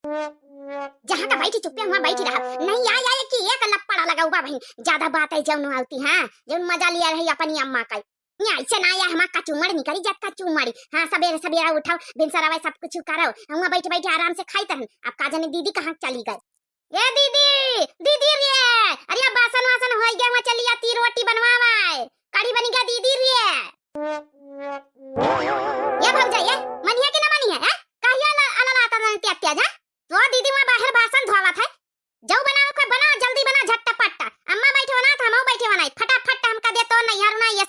जहाँ का बैठी चुप्पे वहाँ बैठी रहा नहीं आया कि एक लपड़ा लगा हुआ भाई ज्यादा बात है जौन आती हां जौन मजा लिया रही अपनी अम्मा का न्या ऐसे ना आया हमा का चुमड़ निकली जत का चुमड़ी हां सवेरे सवेरे उठाओ बिनसरावा सब कुछ करो हम बैठे बैठे आराम से खाई तहन अब का जाने दीदी कहां चली गई ए दीदी दीदी रे अरे बासन वासन होई गया वहां चली आती रोटी बनवावे कड़ी बनी गया दीदी रे ये भग जाइए मनिया के ना मनिया है कहिया अला आता न त्यात्या जा तो दीदी वहां बाहर भाषण धोवा था जाओ बनाओ कोई बना जल्दी बना झटपट अम्मा बैठे बना था हम बैठे बनाई फटाफट हमका दे तो नहीं यार ना ये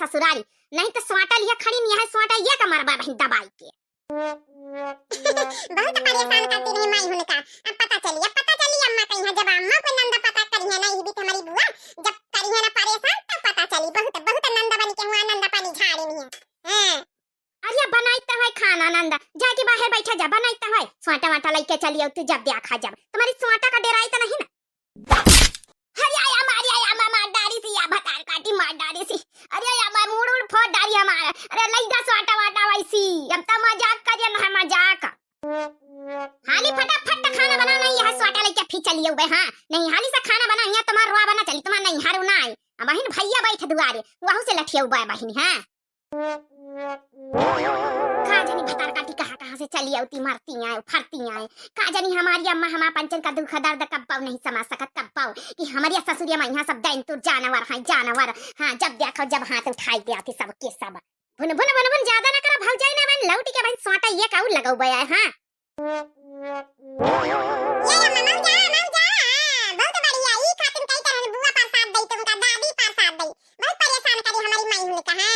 ससुरारी नहीं तो स्वाटा लिया खड़ी नहीं है स्वाटा ये का मारबा बहन दबाई के बहुत परेशान करती रही माई होने का अब पता चली अम्मा कहीं है जब अम्मा को नंदा पता करी है ना ये भी हमारी बुआ जब करी है ना परेशान तब पता चली बहुत नंदा बन के हुआ नंदा पानी झाड़ी नहीं है हां अरे बनाईता है खाना नंदा जाके बाहर बैठा जा बनाईता है स्वाटा वाटा लेके चली आओ तू जब देखा जब तुम्हारी स्वाटा का डेरा तो नहीं ना अरे आया मामा डारी सी या भतार काटी मार डारी सी अरे या मार मुड़ फोड़ डारी हमारा अरे लइगा स्वाटा वाटा वैसी अब तो मजाक करिए ना मजाक हाली फटाफट खाना बना नहीं है स्वाटा लेके फिर चलिए बे हां नहीं हाली से खाना बना यहाँ तुम्हारा रुआ बना चली तुम्हारा नहीं हारू ना अब बहन भैया बैठ दुआरे वहां से लठिया बे बहन हां का जानी भतार काटी कहां से चली आती मरती आए फरती आए का जानी हमारी अम्मा हमारा पंचन का दुख दर्द कब पाऊ नहीं समझ सकत कब पाऊ कि हमारी ससुरिया मां यहाँ सब दैन तो जानवर हां जब देखो जब हाथ उठाई दे आती सब के सब भुन ज्यादा ना करा भाग जाए ना बहन लौटी के बहन सोटा ये काऊ लगाऊ बया हां ये मम्मा जा बहुत बढ़िया ई खातिर कई तरह बुआ प्रसाद दई तुमका दादी प्रसाद दई बहुत परेशान करी हमारी माई ने कहा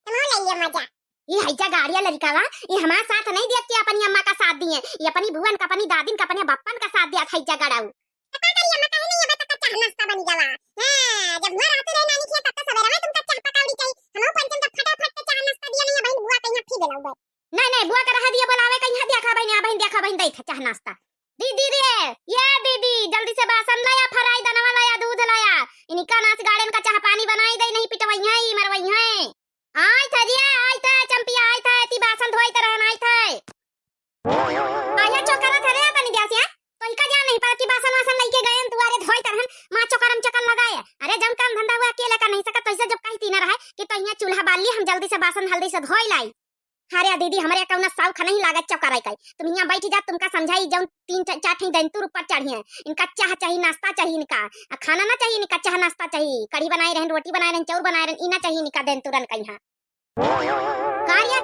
तुम ले लियो मजा ये हैजा गाड़िया लड़कावा ये हमारा साथ नहीं देती अपनी अम्मा का साथ दिए ये अपनी बुवन का अपनी दादिन का अपने बप्पन का साथ दिया हैजा गड़ाऊ पता करी अम्मा कहे नहीं बता चाह नाश्ता बन जावा हां जब घर आते रहे नानी किया तब तो सवेरे में तुमका चाह पकाउड़ी चाहिए हम पंचम का फटाफट चाह नाश्ता दिया नहीं बहन बुआ कहीं फी देलाऊ बे नहीं बुआ का रहा दिया बुलावे कहीं देखा बहन दई था चाह नाश्ता दीदी रे ये दीदी जल्दी से बासन लाया फराई दनवा लाया दूध लाया इनका नाच गार्डन का चाह पानी बनाई दे नहीं पिटवई है मरवई है आई था रिया आई था चंपिया आई था ती बासन धोई तरह आई था आया चोकरा था रे अपनी दियासिया तो इका जान नहीं पर की बासन वासन लेके गए दुआरे धोई तरह मां चोकरम चकल लगाए अरे जब काम धंधा हुआ अकेले का नहीं सका तो ऐसे जब कहीं तीन रहा कि तो यहाँ चूल्हा बाल ली हम जल्दी से बासन हल्दी से धोई लाई अरे दीदी हमारे कौना साउ खा नहीं लागत चौकराई का तुम यहाँ बैठी जा तुमका समझाई जब 3-4 ठे दैंतुर ऊपर चढ़ी है इनका चाह चाहिए नाश्ता चाहिए इनका खाना ना चाहिए इनका चाह नाश्ता चाहिए कढ़ी बनाए रहन रोटी बनाए रहन चाउर बनाए रहन इना चाहिए इनका दैंतुरन का यहाँ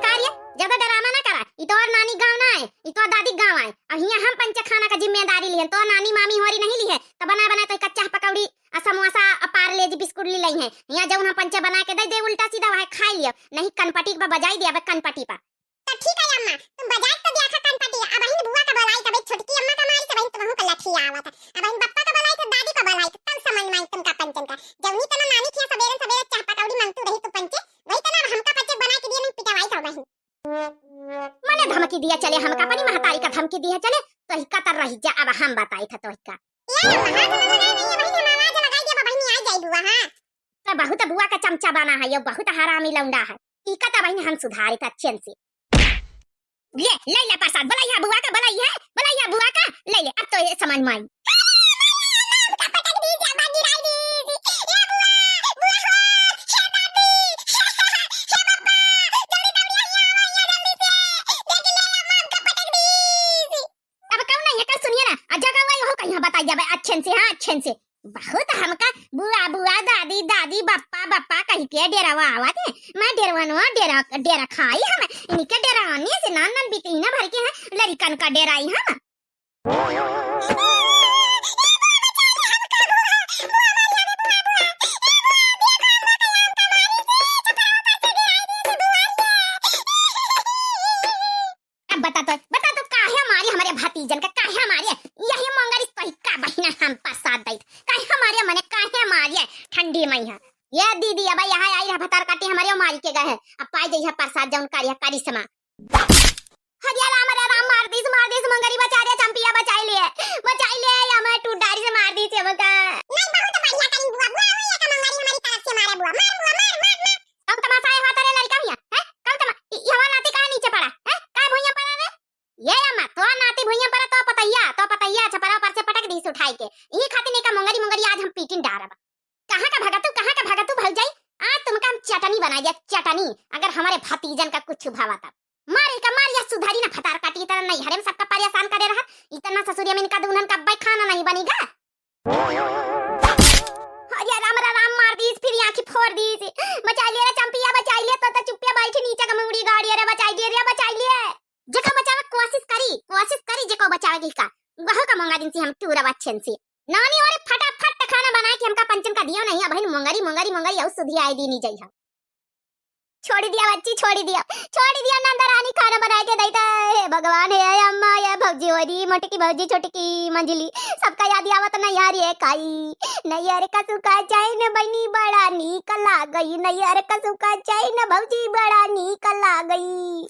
कार्य ज्यादा डरामा ना करा ई तो और नानी गांव ना है ई तो दादी गांव है अब यहाँ हम पंच खाना का जिम्मेदारी लिए तो नानी मामी होरी नहीं ली है तो बना तो कच्चा पकौड़ी समोसा पार्ले जी बिस्कुट ली लई है यहाँ जब हम पंच बना के दे उल्टा सीधा वह खा लियो नहीं कनपटी पर बजाई दिया कनपटी पर तो ठीक है अम्मा तुम बजाई तो दिया था कनपटी अब बहन बुआ का बोलाई तब छोटकी अम्मा का मारी तब तुम को लठिया आवा था अब बहन बप्पा का बोलाई तो दादी का बोलाई तब समझ में आई तुमका पंचन का जवनी तना नानी किया सवेरे चाह पकौड़ी मांगतू रही तो पंचे वही तना हमका पंचे बना के दिया नहीं पिटवाई था बहन मने धमकी दिया चले हमका अपनी महतारी का धमकी दिया चले तो हिक्का तर रही जा अब हम बताई था तो हिक्का ये आवाज लगाई दे बहनी आ जाई बुआ हां तो बहुत बुआ का चमचा बना है ये बहुत हरामी लौंडा है इका त बहनी हम सुधारी था अच्छे से ले ले प्रसाद बुलाइया बुआ का बुलाइया बुआ का ले अब तो ये समझ में आई अच्छे से बहुत हमका बुआ दादी बप्पा कहीं के डेरावा आवत है मैं डेरा खाई हम इनके डेराने से नान बीती ना भर के है लड़कन का डेराई हम बता तो काहे हमारी हमारे भतीजन का काहे हमारे यही मंगरी कहीं का बहिना हम प्रसाद दैत काहे हमारे मने काहे हमारे ठंडी में है ये दीदी अब यहाँ आई है भतार काटी हमारे मारी के गए अब पाई दे प्रसाद जौन कारी समा हरिया राम मार दी मंगरी बचा रे चंपिया बचाई ले या मैं टूट डारी से मार दी से बका नहीं बहुत बढ़िया करी बुआ हुई है का मंगरी हमारी तरफ से मारे बुआ मार कब तमाशा है वाता रे लड़का हिया है कब तमा यहां नाती का नीचे पड़ा है का भुइया पड़ा रे ये अम्मा तो नाती भुइया पर तो पतैया छपरा पर से पटक दी से उठाई के ई खातिर का मंगरी मंगरी आज हम पीटिन डारब। कहां का भगतू भग जाई। आज तुमका हम चटनी बना दिया चटनी, अगर हमारे भतीजन का कुछ भावा तब मार या सुधारी ना फटार काटी तरह नहीं हरे में सबका परेशान करे रहा। इतना ससुरिया में इनका दुल्हन का भाई खाना नहीं बनेगा। अरे राम मार दी फिर आंखी फोड़ दी। बचा लिया रे चंपिया बचा लिया तो चुपिया बैठी नीचे का मुंगड़ी गाड़ी रे बचा लिए जेको बचावे कोशिश करी जेको बचावे की का वह का मंगा दिन से हम टूरा बच्चन से नानी और फटाफट खाना बनाए कि हमका पंचन का दियो नहीं बहन मंगरी औ सुधी आई दी नहीं जाई। छोड़ी दिया बच्ची छोड़ी दिया नंदा रानी खाना बना के देता है। भगवान है अम्मा ये भौजी होरी मोटकी भौजी छोटकी मंजली सबका याद आवत नहीं यार ये काई नहीं यार का सुका चाय न बनी बड़ा नीक लागई नहीं यार का सुका चाय न भौजी बड़ा नीक लागई।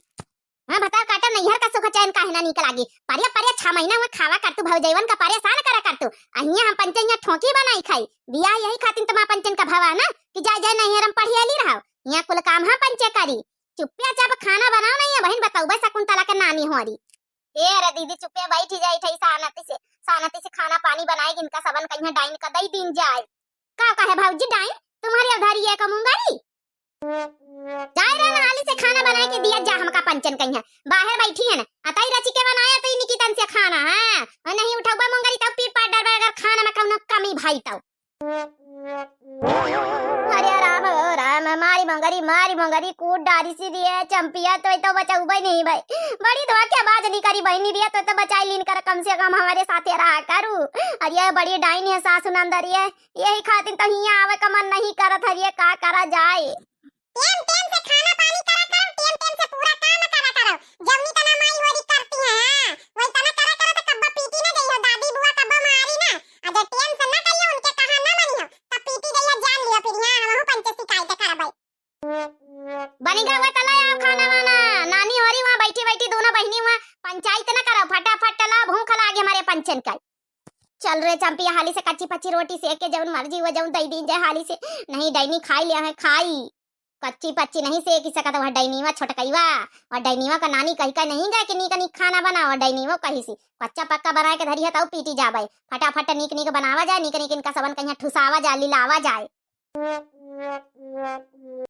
हां बता काटा नहीं यार का सुका चाय काहे ना नीक लागी। पारिया 6 महीना में खावा कर तू भौजैवन का परेशान करा कर तू अहिया हम पंचैया ठोकी बनाई खाई बिया यही खातिर तमा पंचन का भावा ना कि जाय नहीं हम पढ़िया ली रहा यहाँ कुल काम है पंचे करी चुप्पिया चाप खाना बनाओ नहीं है बहन बताऊ बस शकुंतला के नानी होरी ए रे दीदी चुप्पिया बैठी जाई ठई सानती से खाना पानी बनाएगी इनका सबन कहीं डाइन का दई दिन जाए का कहे भौजी डाइन तुम्हारी उधारी है कमूंगारी जाए रे नाली से खाना बना के दिया जा हमका पंचन कहीं बाहर बैठी है ना अतई रची के बनाया तो इनकी तन से खाना है और नहीं उठाऊबा मंगरी तब पीट पाट डर अगर खाना में कौनो कमी भाई तब अरे राम मारी मंगरी कूट डारी सी दिए चंपिया तो बचाऊ भाई नहीं भाई बड़ी धोखेबाज निकरी बहनी दिया तो बचाई लीन कर कम से कम हमारे साथ रहा करू। अरे बड़ी डाइन है सासु नंदरी है यही खातिर तो हिया आवे का मन नहीं करत हरिये का करा जाए। टेम से खाना पानी करा करो टेम से पूरा काम करा करो जवनी तना माई होरी करती है वही तना करा करो तो कब्बा पीटी ना गई हो दादी बुआ कब्बा मारी ना अगर टेम से ना कहियो उनके कहा ना मनी हो तब पीटी गई जान लियो फिर यहां हम पंच शिकायत कर भाई बनेगा वो तला आओ खाना वाना नानी होरी वहां बैठी दोनों बहनी वहां पंचायत ना करो फटाफट तला भूख लागे हमारे पंचन का। चल रे चंपिया हाली से कच्ची पच्ची रोटी सेक के जवन मर्जी वो जवन दई दिन जाए हाली से नहीं डाइनी खाई लिया है खाई कच्ची पच्ची नहीं सेक सकत वह डाइनीवा छोटकईवा और डाइनीवा का नानी कही का नहीं गए कि नी खाना बनाओ डाइनीवा कही सी कच्चा पक्का बना के धरी है तो पीटी जाबे फटाफट नीक बनावा जाए नीक इनका सबन कहीं ठुसावा जाए लिलावा जाए।